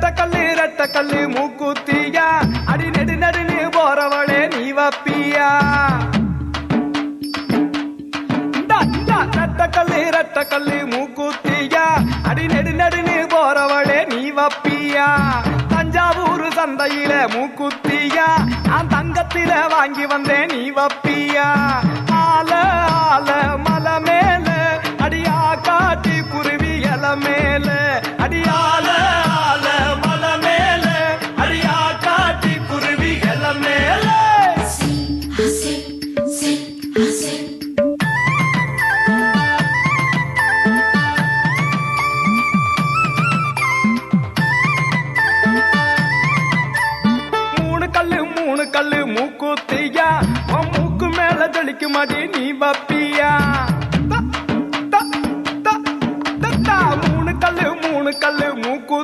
ரெட்ட கல்லு மூக்குத்தியா அடி நெடு நடுன்னு போறவளே நீ வப்பியா ரெட்ட கல்லு மூக்குத்தியா அடி நெடு நடுன்னு போறவளே நீ வப்பியா தஞ்சாவூர் சந்தையில மூக்குத்தியா நான் தங்கத்தில வாங்கி வந்தேன் நீ வப்பியா ஆல ஆல மலை மேல அடியா காட்டி குருவி இல மேல அடியால ஆல மலை மேல அடியா காட்டி குருவி இல மேல மூணு கல்லு மூக்குத்தியா மூக்கு மேல தெளிக்குமாடி நீ வப்பியா